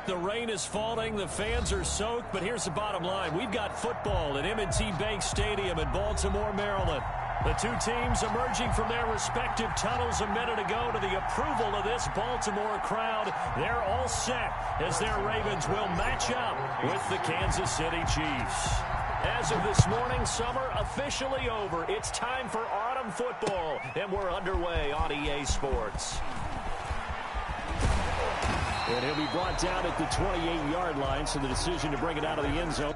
The rain is falling, the fans are soaked, but here's the bottom line. We've got football at M&T Bank Stadium in Baltimore, Maryland. The two teams emerging from their respective tunnels a minute ago to the approval of this Baltimore crowd. They're all set as their Ravens will match up with the Kansas City Chiefs. As of this morning, summer officially over. It's time for autumn football, and we're underway on EA Sports. And he'll be brought down at the 28-yard line, so the decision to bring it out of the end zone.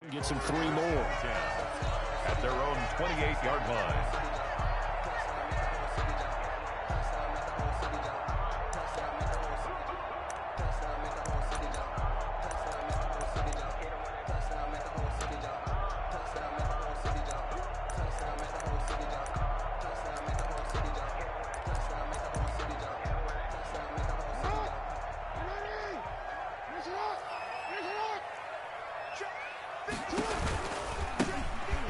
Gets him 3 more. At their own 28-yard line.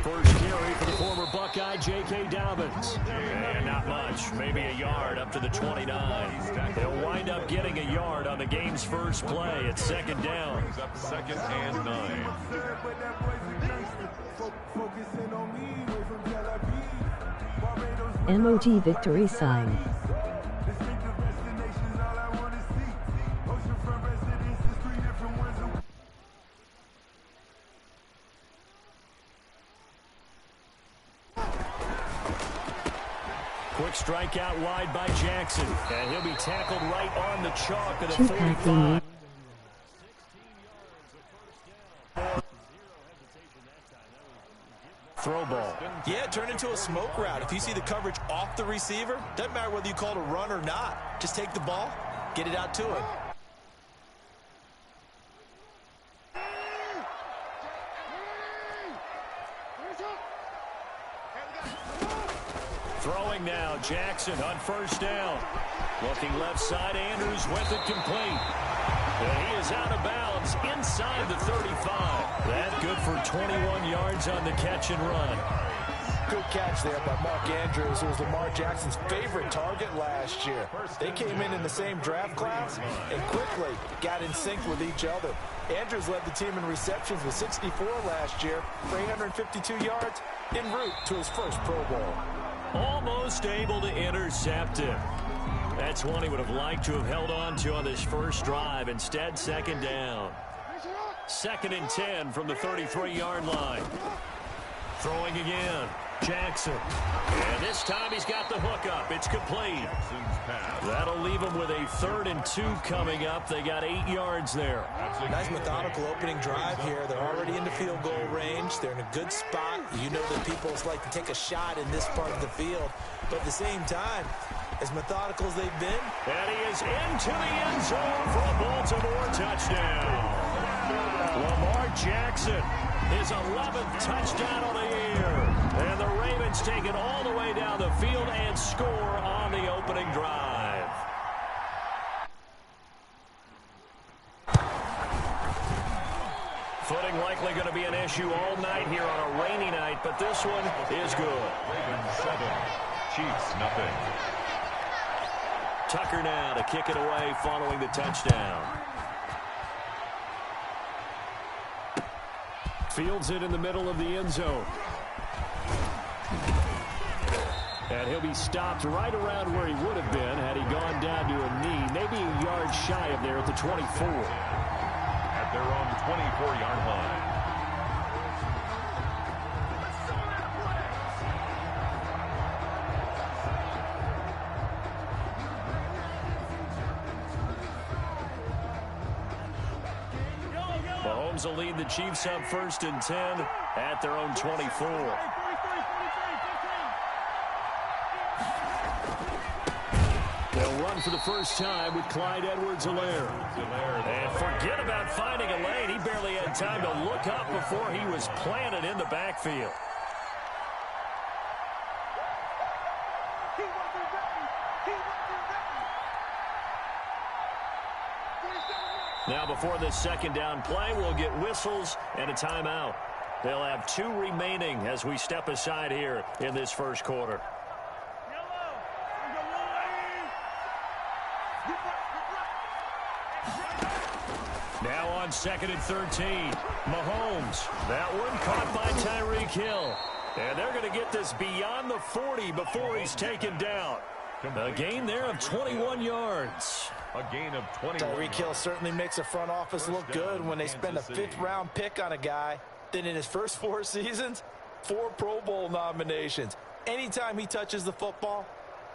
First carry for the former Buckeye, J.K. Dobbins. And not much, maybe a yard up to the 29. They'll wind up getting a yard on the game's first play at second down. Up 2nd and 9. emoji victory sign. Quick strike out wide by Jackson. And he'll be tackled right on the chalk of the 45. Throw ball. Yeah, it turned into a smoke route. If you see the coverage off the receiver, doesn't matter whether you call it a run or not. Just take the ball, get it out to him. Throwing now, Jackson on first down. Looking left side, Andrews with it complete. And he is out of bounds inside the 35. That good for 21 yards on the catch and run. Good catch there by Mark Andrews, who was Lamar Jackson's favorite target last year. They came in the same draft class and quickly got in sync with each other. Andrews led the team in receptions with 64 last year for 852 yards en route to his first Pro Bowl. Almost able to intercept him. That's one he would have liked to have held on to on this first drive. Instead, second down. 2nd and 10 from the 33-yard line. Throwing again. Jackson. And this time he's got the hook up. It's complete. That'll leave him with a 3rd and 2 coming up. They got 8 yards there. Nice methodical opening drive here. They're already into field goal range. They're in a good spot. You know that people like to take a shot in this part of the field. But at the same time, as methodical as they've been. And he is into the end zone for a Baltimore touchdown. Lamar Jackson, his 11th touchdown of the year. And the Ravens take it all the way down the field and score on the opening drive. Footing likely going to be an issue all night here on a rainy night, but this one is good. Ravens 7, Chiefs nothing. Tucker now to kick it away following the touchdown. Fields it in the middle of the end zone. And he'll be stopped right around where he would have been had he gone down to a knee. Maybe a yard shy of there at the 24. At their own 24-yard line. Mahomes will lead the Chiefs up 1st and 10 at their own 24. They'll run for the first time with Clyde Edwards-Helaire. And forget about finding a lane. He barely had time to look up before he was planted in the backfield. Now before this second down play, we'll get whistles and a timeout. They'll have 2 remaining as we step aside here in this first quarter. Now on 2nd and 13. Mahomes. That one caught by Tyreek Hill. And they're going to get this beyond the 40 before he's taken down. A gain there of 21 yards. A gain of 21. Tyreek Hill certainly makes a front office look good when they spend a 5th-round pick on a guy. Then in his first 4 seasons, 4 Pro Bowl nominations. Anytime he touches the football,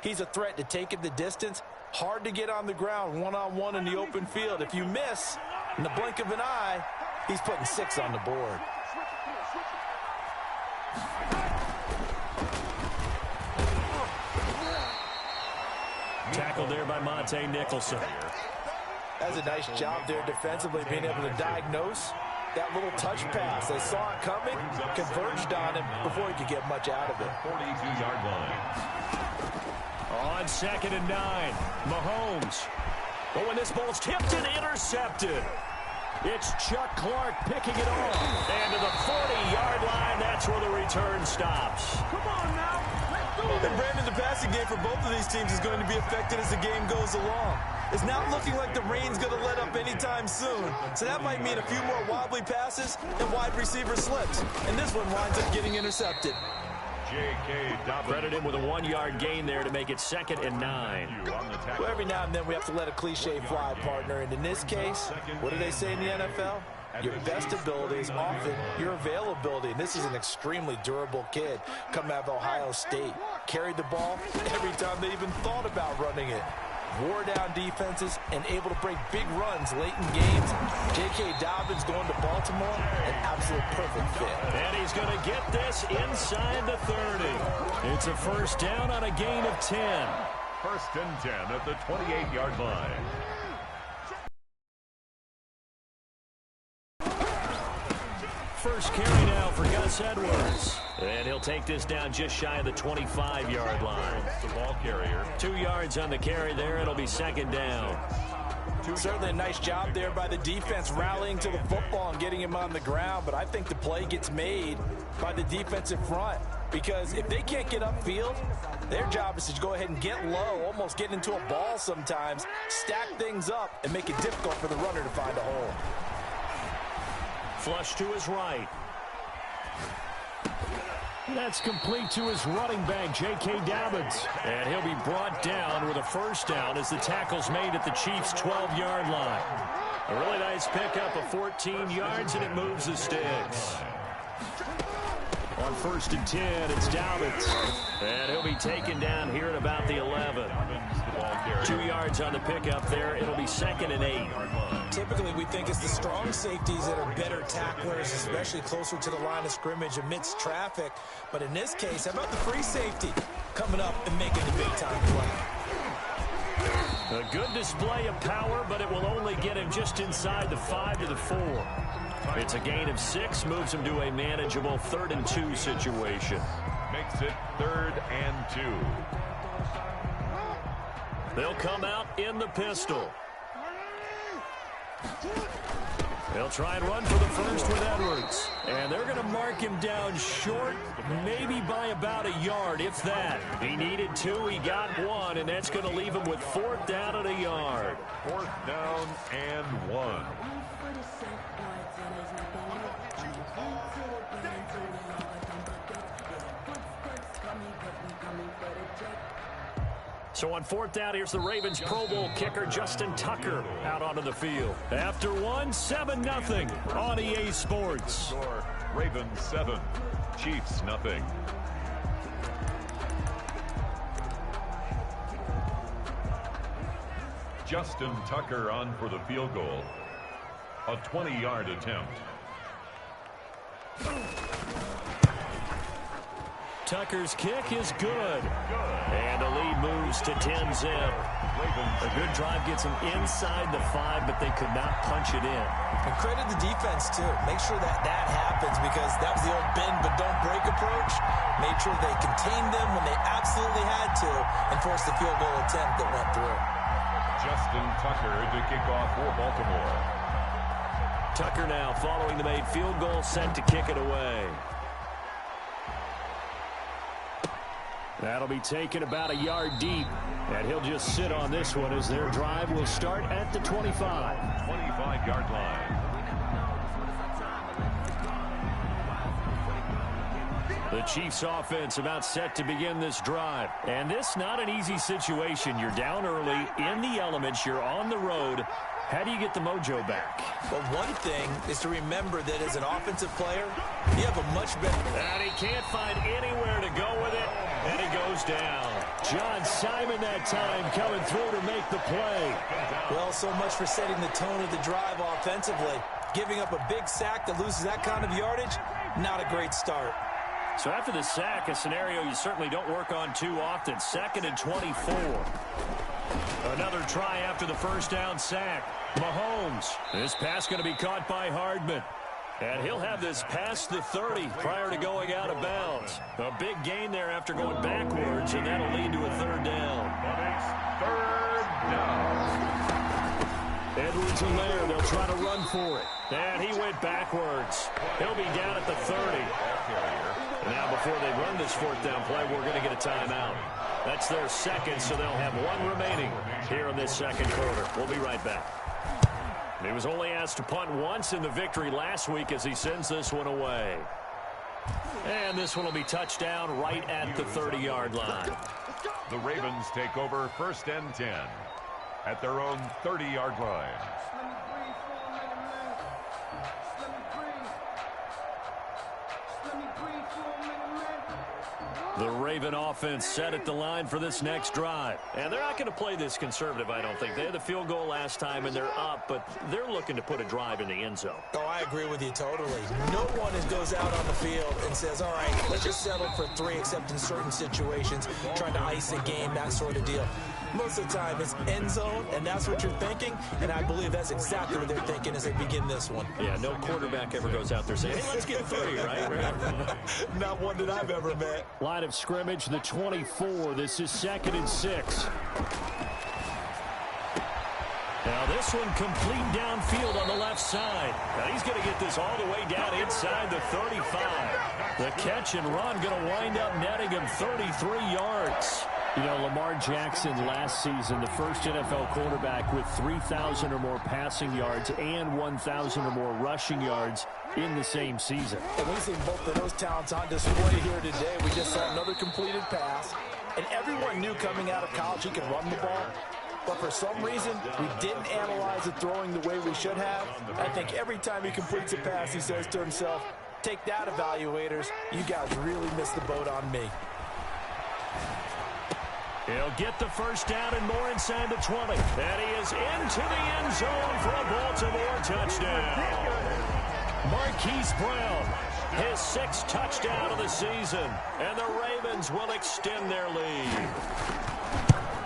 he's a threat to take it the distance. Hard to get on the ground one-on-one in the open field. If you miss, in the blink of an eye, he's putting 6 on the board. Tackled there by Monte Nicholson. That's a nice job there defensively, being able to diagnose that little touch pass. They saw it coming, converged on him before he could get much out of it. 42-yard line. On 2nd and 9, Mahomes. But when this ball's tipped and intercepted, it's Chuck Clark picking it off. And to the 40-yard line, that's where the return stops. Come on now. And Brandon, the passing game for both of these teams is going to be affected as the game goes along. It's not looking like the rain's going to let up anytime soon. So that might mean a few more wobbly passes and wide receiver slips. And this one winds up getting intercepted. J.K. Dobbins. Credit him with a 1-yard gain there to make it 2nd and 9. Well, every now and then we have to let a cliche fly, partner. And in this case, what do they say in the NFL? Your best ability is often your availability. And this is an extremely durable kid coming out of Ohio State. Carried the ball every time they even thought about running it. Wore down defenses and able to break big runs late in games. J.K. Dobbins going to Baltimore, an absolute perfect fit. And he's going to get this inside the 30. It's a first down on a gain of 10. 1st and 10 at the 28-yard line. First carry now for Gus Edwards. And he'll take this down just shy of the 25-yard line. The ball carrier. 2 yards on the carry there. It'll be 2nd down. Certainly a nice job there by the defense rallying to the football and getting him on the ground. But I think the play gets made by the defensive front. Because if they can't get upfield, their job is to go ahead and get low, almost get into a ball sometimes, stack things up, and make it difficult for the runner to find a hole. Flush to his right. That's complete to his running back, J.K. Dobbins. And he'll be brought down with a first down as the tackle's made at the Chiefs' 12-yard line. A really nice pickup of 14 yards, and it moves the sticks. On 1st and 10, it's Dobbins. And he'll be taken down here at about the 11. 2 yards on the pickup there. It'll be 2nd and 8. Typically, we think it's the strong safeties that are better tacklers, especially closer to the line of scrimmage amidst traffic. But in this case, how about the free safety coming up and making the big-time play? A good display of power, but it will only get him just inside the 5 to the 4. It's a gain of 6, moves him to a manageable 3rd and 2 situation. Makes it 3rd and 2. They'll come out in the pistol. They'll try and run for the first with Edwards. And they're going to mark him down short, maybe by about a yard, if that. He needed 2, he got 1, and that's going to leave him with 4th down and a yard. 4th down and 1. So on 4th down, here's the Ravens Pro Bowl kicker, Justin Tucker, out onto the field. After 1, 7-0 on EA Sports. Ravens 7, Chiefs nothing. Justin Tucker on for the field goal. A 20-yard attempt. Tucker's kick is good. And the lead moves to 10-zip. A good drive gets them inside the 5, but they could not punch it in. And credit the defense, too. Make sure that happens, because that was the old bend but don't break approach. Made sure they contained them when they absolutely had to and forced the field goal attempt that went through. Justin Tucker to kick off for Baltimore. Tucker now following the made field goal, set to kick it away. That'll be taken about a yard deep, and he'll just sit on this one as their drive will start at the 25. 25-yard line. The Chiefs offense about set to begin this drive. And this not an easy situation. You're down early, in the elements, you're on the road. How do you get the mojo back? Well, one thing is to remember that as an offensive player, you have a much better... And he can't find anywhere to go with it, and he goes down. John Simon that time coming through to make the play. Well, so much for setting the tone of the drive offensively. Giving up a big sack that loses that kind of yardage, not a great start. So after the sack, a scenario you certainly don't work on too often. 2nd and 24. Another try after the first down sack. Mahomes. This pass going to be caught by Hardman. And he'll have this past the 30 prior to going out of bounds. A big gain there after going backwards, and that'll lead to a 3rd down. Third down. Edwards-Helaire, they'll try to run for it. And he went backwards. He'll be down at the 30. Now, before they run this 4th down play, we're going to get a timeout. That's their second, so they'll have one remaining here in this second quarter. We'll be right back. He was only asked to punt once in the victory last week as he sends this one away. And this one will be touchdown right at the 30-yard line. The Ravens take over 1st and 10 at their own 30-yard line. The Raven offense set at the line for this next drive. And they're not going to play this conservative, I don't think. They had the field goal last time, and they're up, but they're looking to put a drive in the end zone. Oh, I agree with you totally. No one goes out on the field and says, all right, let's just settle for 3, except in certain situations, trying to ice a game, that sort of deal. Most of the time, it's end zone, and that's what you're thinking, and I believe that's exactly what they're thinking as they begin this one. Yeah, no quarterback ever goes out there saying, hey, let's get 3, right? Not one that I've ever met. Line of scrimmage, the 24. This is 2nd and 6. Now this one complete downfield on the left side. Now he's going to get this all the way down inside the 35. The catch and run going to wind up netting him 33 yards. You know, Lamar Jackson last season, the first NFL quarterback with 3,000 or more passing yards and 1,000 or more rushing yards in the same season. And we've seen both of those talents on display here today. We just saw another completed pass. And everyone knew coming out of college he could run the ball. But for some reason, we didn't analyze the throwing the way we should have. I think every time he completes a pass, he says to himself, take that, evaluators. You guys really missed the boat on me. He'll get the first down and more inside the 20. And he is into the end zone for a Baltimore touchdown. Marquise Brown, his 6th touchdown of the season. And the Ravens will extend their lead.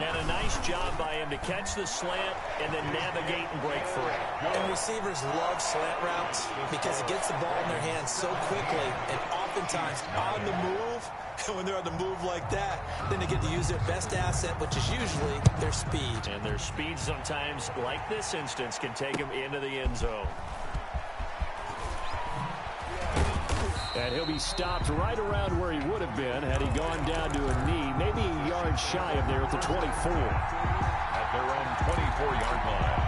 And a nice job by him to catch the slant and then navigate and break free. And receivers love slant routes because it gets the ball in their hands so quickly and oftentimes on the move. And when they're on the move like that, then they get to use their best asset, which is usually their speed. And their speed sometimes, like this instance, can take them into the end zone. And he'll be stopped right around where he would have been had he gone down to a knee, maybe a yard shy of there at the 24. At their own 24-yard line.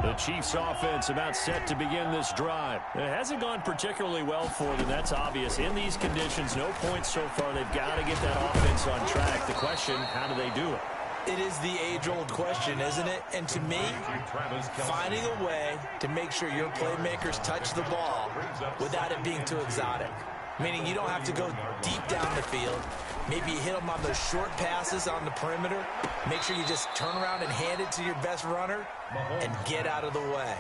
The Chiefs offense about set to begin this drive. It hasn't gone particularly well for them, that's obvious. In these conditions, no points so far. They've got to get that offense on track. The question, how do they do it? It is the age-old question, isn't it? And to me, finding a way to make sure your playmakers touch the ball without it being too exotic. meaning you don't have to go deep down the field. Maybe you hit them on those short passes on the perimeter. Make sure you just turn around and hand it to your best runner and get out of the way.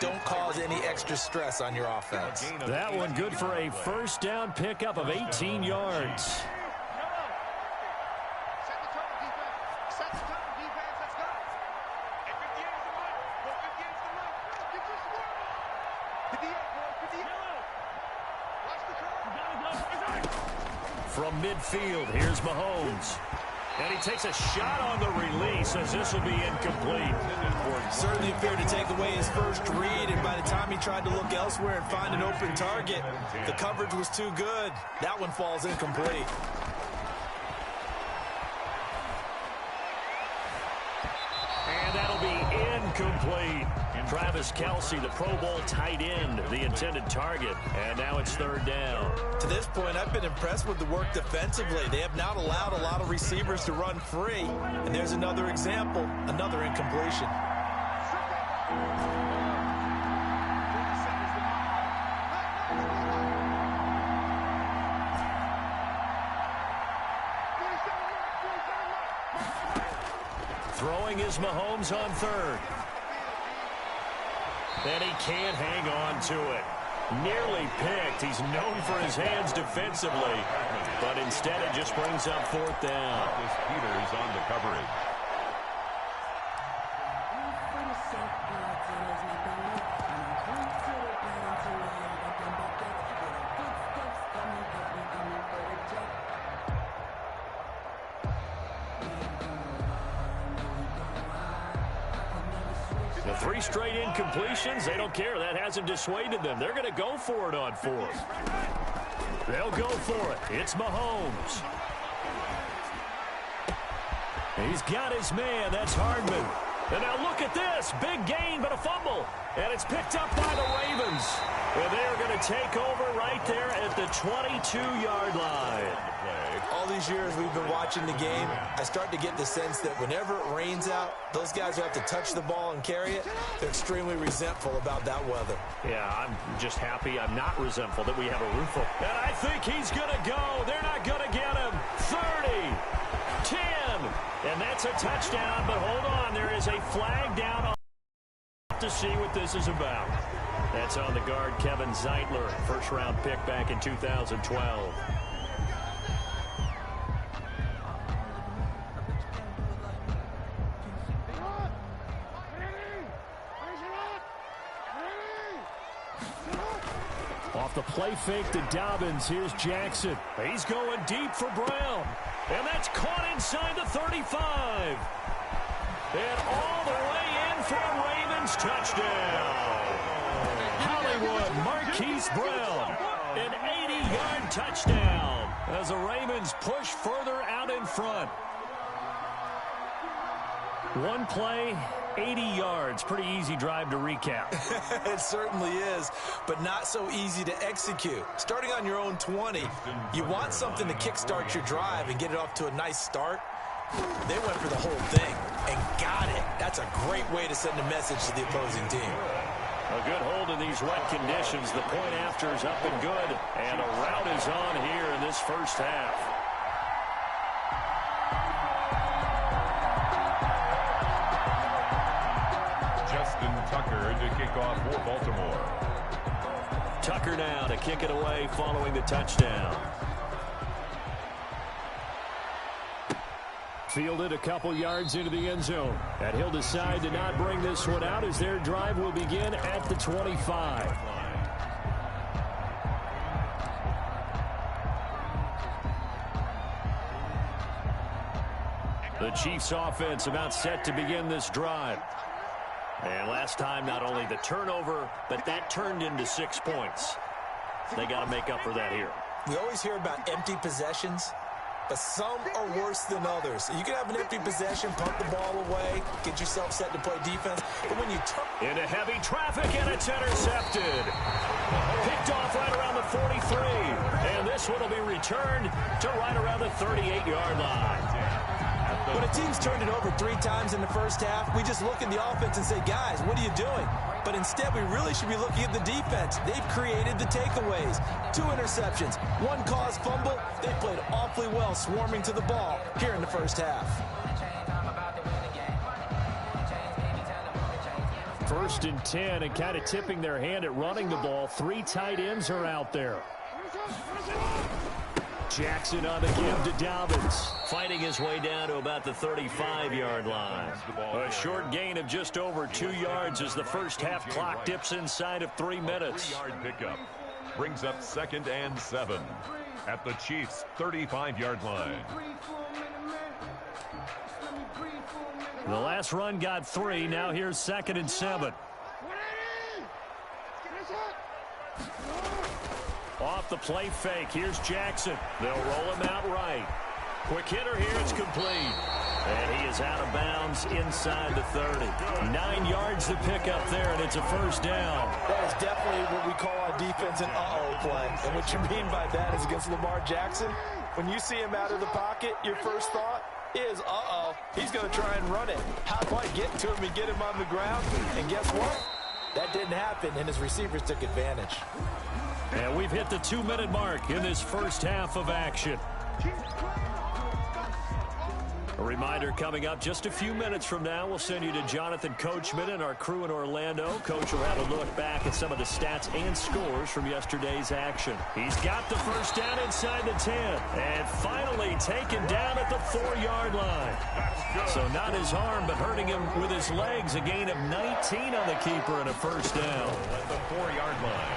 Don't cause any extra stress on your offense. That one good for a first down pickup of 18 yards. From midfield, here's Mahomes. And he takes a shot on the release as this will be incomplete. Certainly appeared to take away his first read, and by the time he tried to look elsewhere and find an open target, the coverage was too good. That one falls incomplete. And that'll be incomplete. Travis Kelce, the Pro Bowl tight end, the intended target. And now it's third down. To this point, I've been impressed with the work defensively. They have not allowed a lot of receivers to run free. And there's another example, another incompletion. Throwing is Mahomes on third. And he can't hang on to it. Nearly picked. He's known for his hands defensively. But instead it just brings up fourth down. Peters on the coverage. The three straight incompletions, they don't care. That hasn't dissuaded them. They're going to go for it on fourth. They'll go for it. It's Mahomes. He's got his man. That's Hardman. And now look at this. Big gain, but a fumble. And it's picked up by the Ravens. And they are going to take over right there at the 22-yard line. All these years we've been watching the game, I start to get the sense that whenever it rains out, those guys who have to touch the ball and carry it, they're extremely resentful about that weather. Yeah, I'm just happy I'm not resentful that we have a roof over. And I think he's going to go. They're not going to get him. 30, 10, and that's a touchdown. But hold on, there is a flag down to see what this is about. That's on the guard, Kevin Zeitler, first-round pick back in 2012. Off the play fake to Dobbins. Here's Jackson. He's going deep for Brown. And that's caught inside the 35. And all the way in for a Ravens touchdown. Hollywood Marquise Brown. An 80-yard touchdown as the Ravens push further out in front. One play, 80 yards. Pretty easy drive to recap. It certainly is, but not so easy to execute. Starting on your own 20, you want something to kickstart your drive and get it off to a nice start. They went for the whole thing and got it. That's a great way to send a message to the opposing team. A good hold in these wet conditions. The point after is up and good, and a rout is on here in this first half. Tucker to kick off for Baltimore. Tucker now to kick it away following the touchdown. Fielded a couple yards into the end zone. And he'll decide to not bring this one out as their drive will begin at the 25. The Chiefs offense about set to begin this drive. And last time, not only the turnover, but that turned into 6 points. They got to make up for that here. We always hear about empty possessions, but some are worse than others. You can have an empty possession, punt the ball away, get yourself set to play defense, but when you turn into heavy traffic, and it's intercepted. Picked off right around the 43, and this one will be returned to right around the 38-yard line. When a team's turned it over 3 times in the first half, we just look at the offense and say, guys, what are you doing? But instead, we really should be looking at the defense. They've created the takeaways. 2 interceptions, 1 caused fumble. They played awfully well swarming to the ball here in the first half. First and 10, and kind of tipping their hand at running the ball. 3 tight ends are out there. Jackson on the give to Dobbins. Fighting his way down to about the 35-yard line. A short gain of just over 2 yards as the first half clock dips inside of 3 minutes. 3-yard pickup brings up 2nd and 7 at the Chiefs' 35-yard line. The last run got 3. Now here's 2nd and 7. Off the play fake. Here's Jackson. They'll roll him out right. Quick hitter here. It's complete. And he is out of bounds inside the 30. 9 yards to pick up there, and it's a first down. That is definitely what we call on defense an uh-oh play. And what you mean by that is against Lamar Jackson, when you see him out of the pocket, your first thought is, uh-oh, he's going to try and run it. How do I get to him and get him on the ground? And guess what? That didn't happen, and his receivers took advantage. And we've hit the 2-minute mark in this first half of action. A reminder coming up just a few minutes from now, we'll send you to Jonathan Coachman and our crew in Orlando. Coach will have a look back at some of the stats and scores from yesterday's action. He's got the first down inside the 10 and finally taken down at the 4-yard line. So not his arm, but hurting him with his legs. A gain of 19 on the keeper and a first down. At the 4-yard line.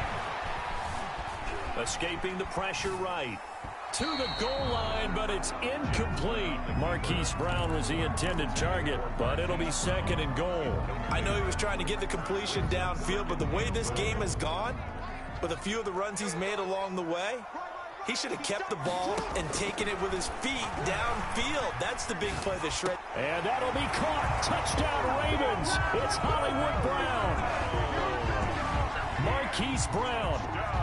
Escaping the pressure right. To the goal line, but it's incomplete. Marquise Brown was the intended target, but it'll be 2nd and goal. I know he was trying to get the completion downfield, but the way this game has gone, with a few of the runs he's made along the way, he should have kept the ball and taken it with his feet downfield. That's the big play, the shred. And that'll be caught. Touchdown, Ravens. It's Hollywood Brown. Marquise Brown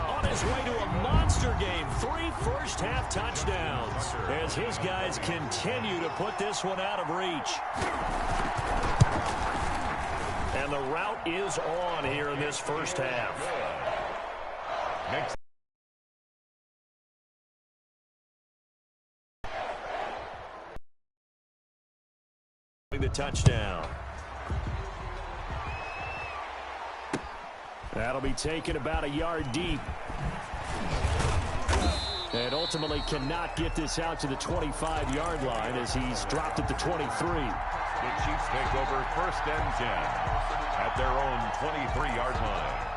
on his way to a monster game. 3 first-half touchdowns as his guys continue to put this one out of reach. And the route is on here in this first half. Next. The touchdown. That'll be taken about a yard deep. And ultimately cannot get this out to the 25-yard line as he's dropped at the 23. The Chiefs take over 1st and 10 at their own 23-yard line.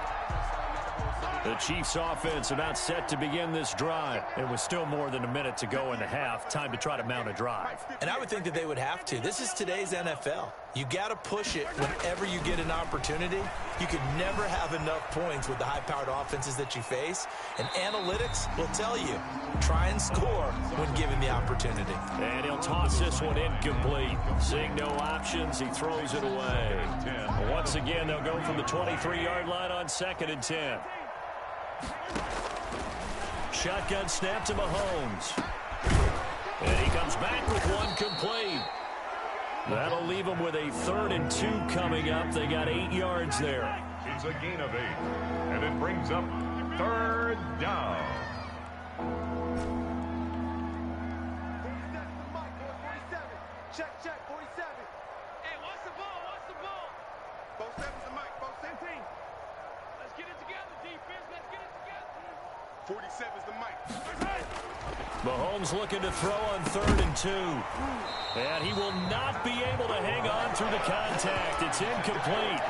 The Chiefs offense about set to begin this drive. It was still more than a minute to go in the half. Time to try to mount a drive. And I would think that they would have to. This is today's NFL. You got to push it whenever you get an opportunity. You could never have enough points with the high-powered offenses that you face. And analytics will tell you, try and score when given the opportunity. And he'll toss this one incomplete. Seeing no options, he throws it away. Once again, they'll go from the 23-yard line on 2nd and 10. Shotgun snap to Mahomes. And he comes back with one complete. That'll leave them with a 3rd and 2 coming up. They got 8 yards there. It's a gain of 8, and it brings up 3rd down. Check, 47. Hey, what's the ball? 47's the mic. 17. Let's get it together, defense. Let's get it together. 47's the mic. Mahomes looking to throw on 3rd and 2. And he will not be able to hang on through the contact. It's incomplete.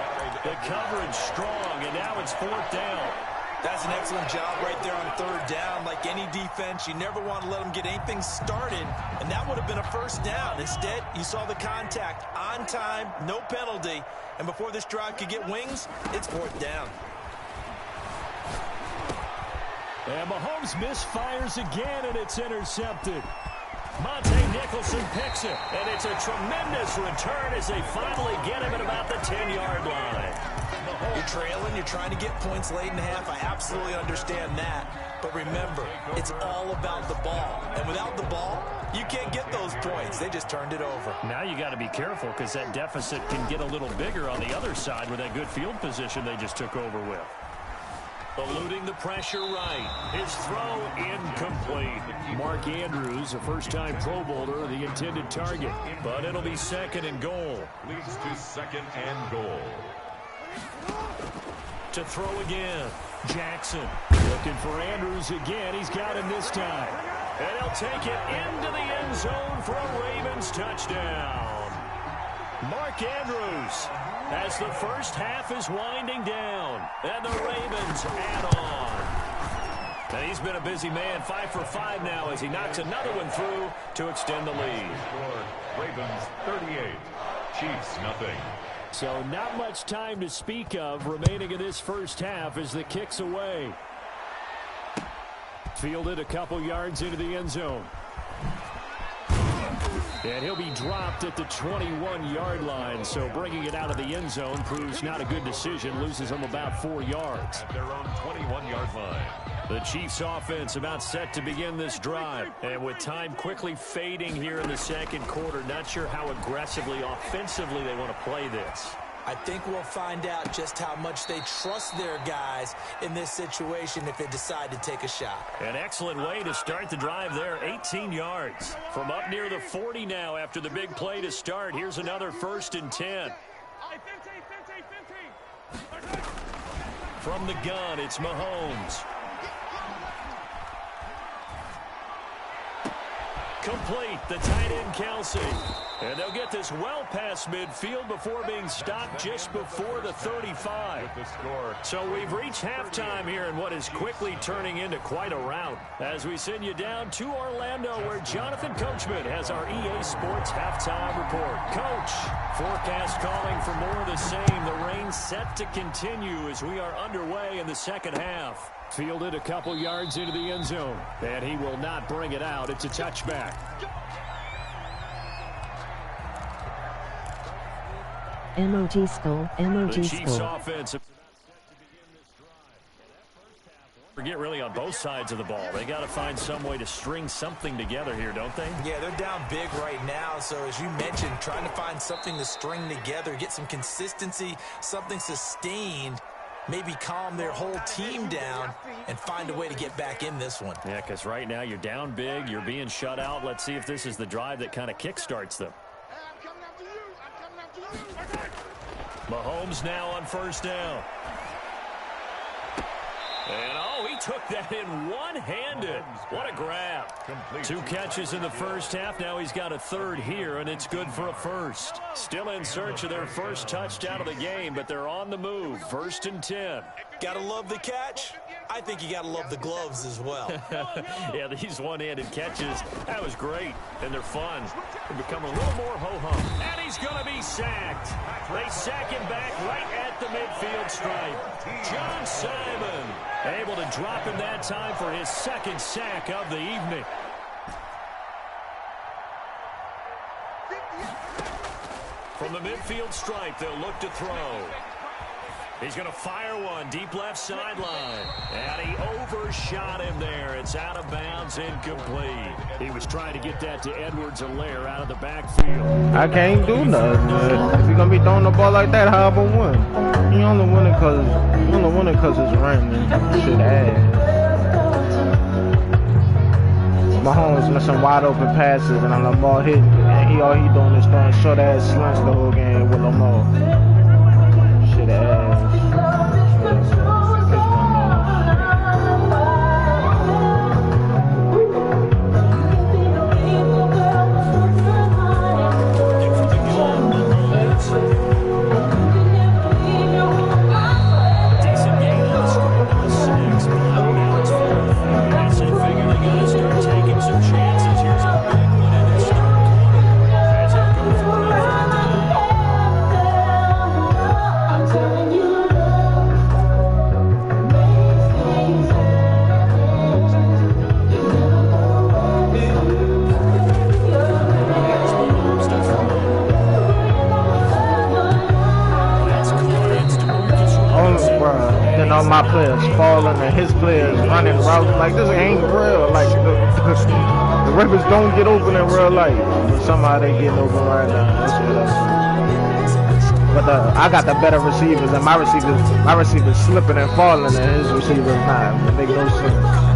The coverage strong, and now it's 4th down. That's an excellent job right there on 3rd down. Like any defense, you never want to let them get anything started, and that would have been a first down. Instead, you saw the contact on time, no penalty, and before this drive could get wings, it's 4th down. And Mahomes misfires again, and it's intercepted. Monte Nicholson picks it, and it's a tremendous return as they finally get him at about the 10-yard line. You're trailing, you're trying to get points late in the half. I absolutely understand that. But remember, it's all about the ball. And without the ball, you can't get those points. They just turned it over. Now you got to be careful because that deficit can get a little bigger on the other side with that good field position they just took over with. Eluding the pressure right. His throw incomplete. Mark Andrews, a first-time Pro Bowler, the intended target. But it'll be second and goal. Leads to second and goal. To throw again. Jackson looking for Andrews again. He's got him this time. And he'll take it into the end zone for a Ravens touchdown. Mark Andrews, as the first half is winding down, and the Ravens add on. And he's been a busy man, 5 for 5 now as he knocks another one through to extend the lead. Ravens 38, Chiefs nothing. So not much time to speak of remaining in this first half as the kick's away. Fielded a couple yards into the end zone. And he'll be dropped at the 21-yard line, so bringing it out of the end zone proves not a good decision, loses them about 4 yards. At their own 21-yard line. The Chiefs offense about set to begin this drive. And with time quickly fading here in the second quarter, not sure how aggressively, offensively they want to play this. I think we'll find out just how much they trust their guys in this situation if they decide to take a shot. An excellent way to start the drive there, 18 yards. From up near the 40 now after the big play to start. Here's another 1st and 10. From the gun, it's Mahomes. Complete, the tight end Kelsey. And they'll get this well past midfield before being stopped just before the 35. So we've reached halftime here in what is quickly turning into quite a rout. As we send you down to Orlando where Jonathan Coachman has our EA Sports halftime report. Coach, forecast calling for more of the same. The rain set to continue as we are underway in the second half. Fielded a couple yards into the end zone. And he will not bring it out. It's a touchback. MOG Skull, MOG The Chiefs Skull. offense. Forget really on both sides of the ball. They got to find some way to string something together here, don't they? Yeah, they're down big right now. So as you mentioned, trying to find something to string together, get some consistency, something sustained, maybe calm their whole team down and find a way to get back in this one. Yeah, because right now you're down big, you're being shut out. Let's see if this is the drive that kind of kickstarts them. Mahomes now on first down. And, oh, he took that in one-handed. What a grab. 2 catches in the first half. Now he's got a third here, and it's good for a first. Still in search of their first touchdown of the game, but they're on the move. 1st and 10. Gotta love the catch. I think you gotta love the gloves as well. Yeah, these one-handed catches, that was great, and they're fun. They become a little more ho-hum. And he's going to be sacked. They sack him back right at the midfield stripe. John Simon able to drop him that time for his second sack of the evening. From the midfield stripe, they'll look to throw. He's going to fire one deep left sideline. And he overshot him there. It's out of bounds, incomplete. He was trying to get that to Edwards-Helaire out of the backfield. I can't do nothing. If you're going to be throwing the ball like that, how about win? You only win it because it's raining. Shit ass. Mahomes missing wide open passes and on the ball hitting. And all he doing is throwing short ass slants the whole game with Lamar. Shit ass. Decent gain on the script of the 6. Now it's 4th. As they figure they got to start taking some chances. Here's a big one in this third quarter. As they go for it. players falling and his players running routes. Like, this ain't real. Like, the rivers don't get open in real life, but somehow they getting open right now. That's what I'm saying. But I got the better receivers, and my receivers slipping and falling, and his receivers not. It make no sense.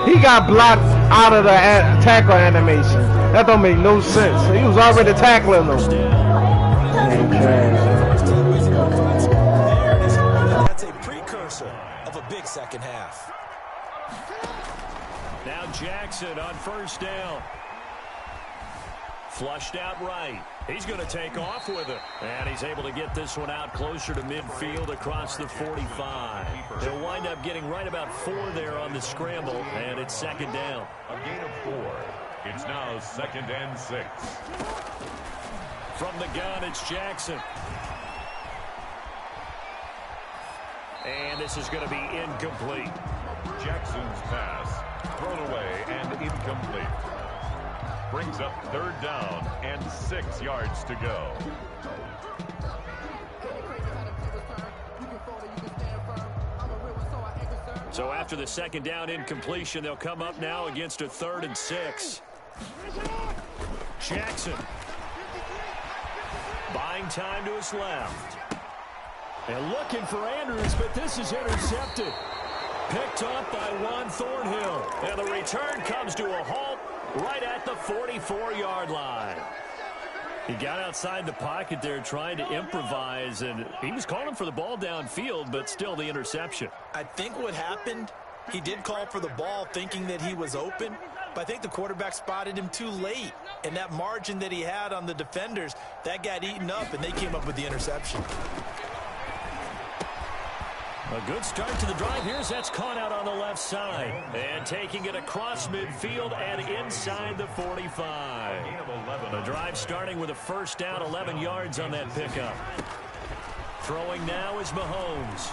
He got blocked out of the tackle animation. That don't make no sense. He was already tackling them. That's a precursor of a big second half. Now Jackson on first down. Flushed out right. He's going to take off with it. And he's able to get this one out closer to midfield across the 45. He'll wind up getting right about 4 there on the scramble, and it's second down. A gain of 4. It's now 2nd and 6. From the gun, it's Jackson. And this is going to be incomplete. Jackson's pass thrown away and incomplete. Brings up 3rd down and 6 yards to go. So after the second down incompletion, they'll come up now against a 3rd and 6. Jackson buying time to his left. And looking for Andrews, but this is intercepted. Picked up by Juan Thornhill. And the return comes to a halt right at the 44-yard line. He got outside the pocket there trying to improvise, and he was calling for the ball downfield, but still the interception. I think what happened, he did call for the ball thinking that he was open, but I think the quarterback spotted him too late. And that margin that he had on the defenders, that got eaten up, and they came up with the interception. A good start to the drive. Here's that's caught out on the left side. And taking it across midfield and inside the 45. The drive starting with a first down, 11 yards on that pickup. Throwing now is Mahomes.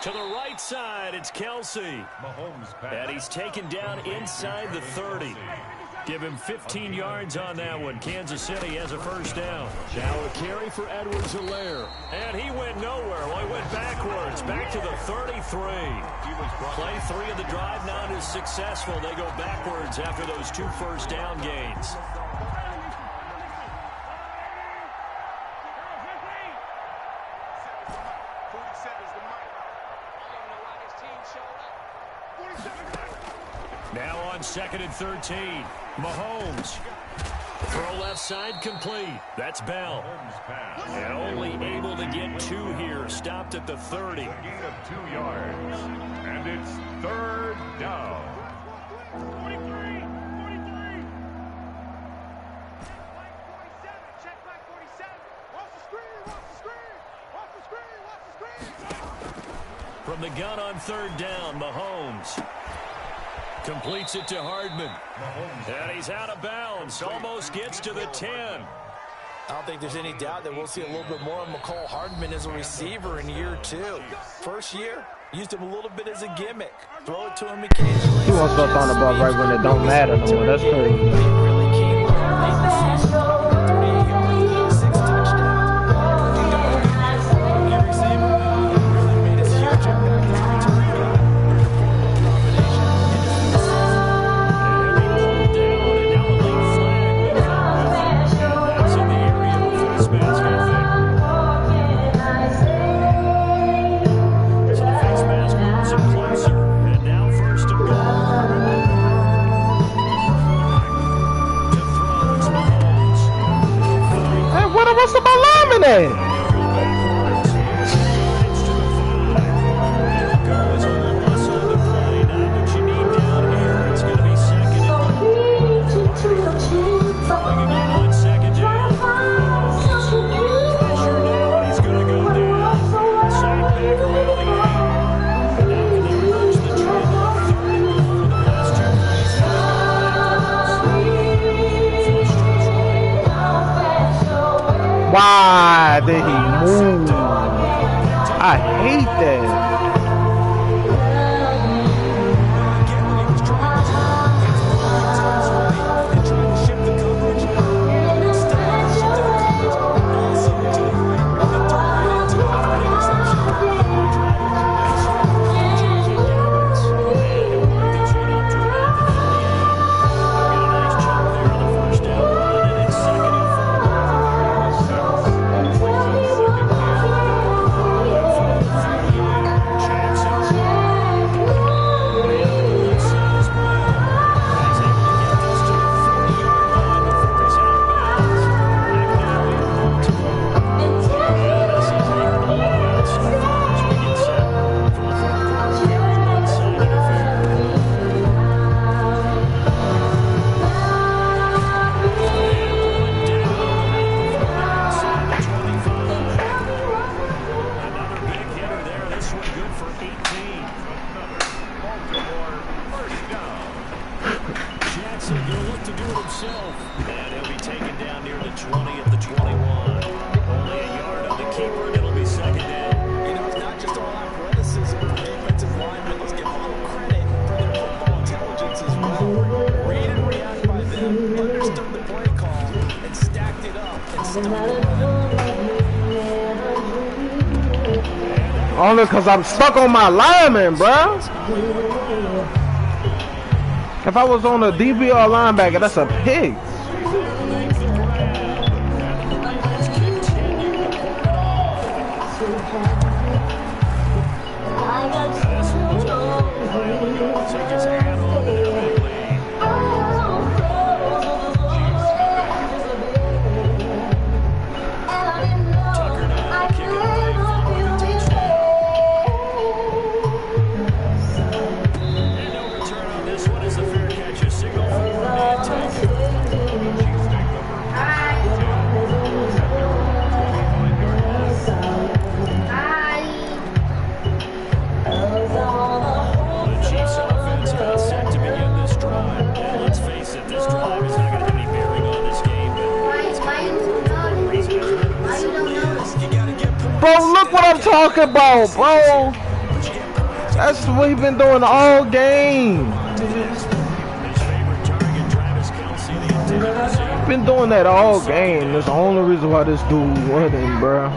To the right side, it's Kelsey. And he's taken down inside the 30. Give him 15 yards on that one. Kansas City has a first down. Now a carry for Edwards-Helaire. And he went nowhere. Well, he went backwards. Back to the 33. Play 3 of the drive not as successful. They go backwards after those 2 first down gains. Now on 2nd and 13. Mahomes. Throw left side complete. That's Bell. And only able to get 2 here. Stopped at the 30. A gain of 2 yards. And it's 3rd down. 43. Check back 47. Watch the screen. Watch the screen. From the gun on 3rd down, Mahomes. Completes it to Hardman. And he's out of bounds. Almost gets to the 10. I don't think there's any doubt that we'll see a little bit more of McCall Hardman as a receiver in year 2. First year, used him a little bit as a gimmick. Throw it to him occasionally. He wants to start throwing the ball right when it don't matter no more. That's crazy. It really came on late in the season. 38 yards, 6 touchdowns. New receiver, really made his huge impact as a return guy. What's the ball at? Why? God, did he move? I hate that. Only because I'm stuck on my lineman, bro. If I was on a DBR linebacker, that's a pig. Bro, look what I'm talking about, bro. That's what we've been doing all game. Been doing that all game. That's the only reason why this dude winning, bro.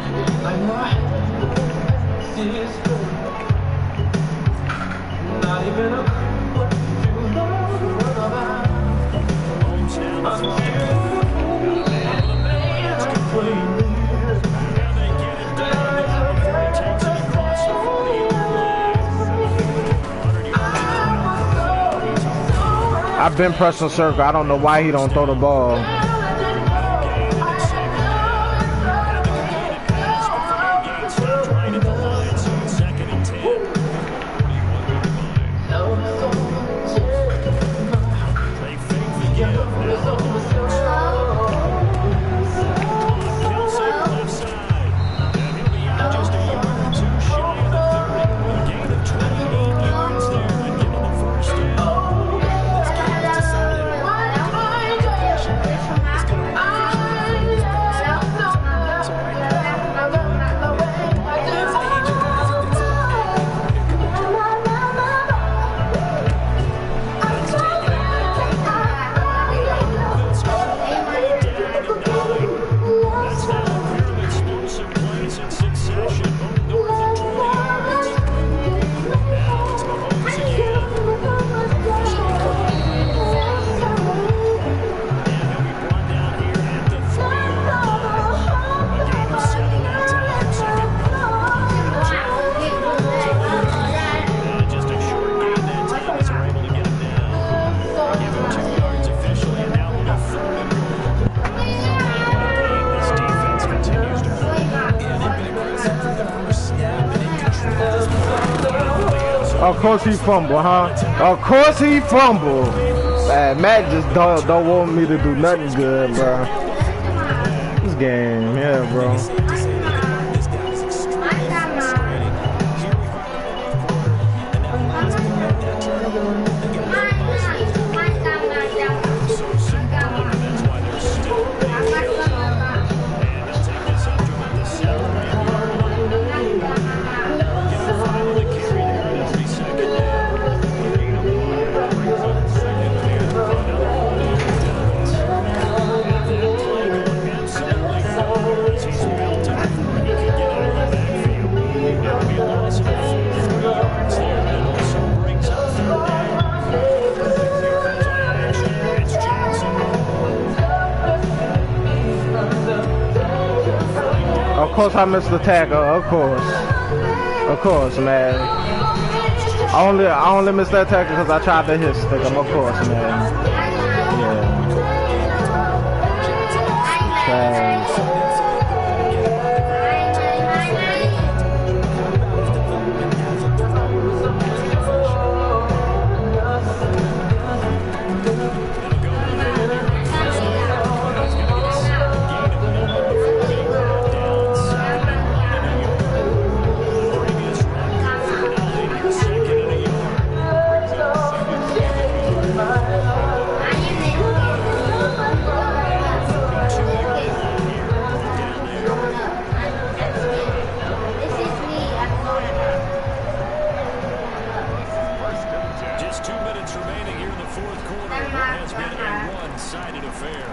I've been pressing circle. I don't know why he don't throw the ball. Of course he fumble, huh? Of course he fumble. Matt just don't want me to do nothing good, bro. This game, yeah, bro. course I missed the tackle. Of course, man. I only missed that tackle because I tried to hit stick him. Of course, man. Yeah. Just 2 minutes remaining here in the fourth quarter. It has been a one-sided affair.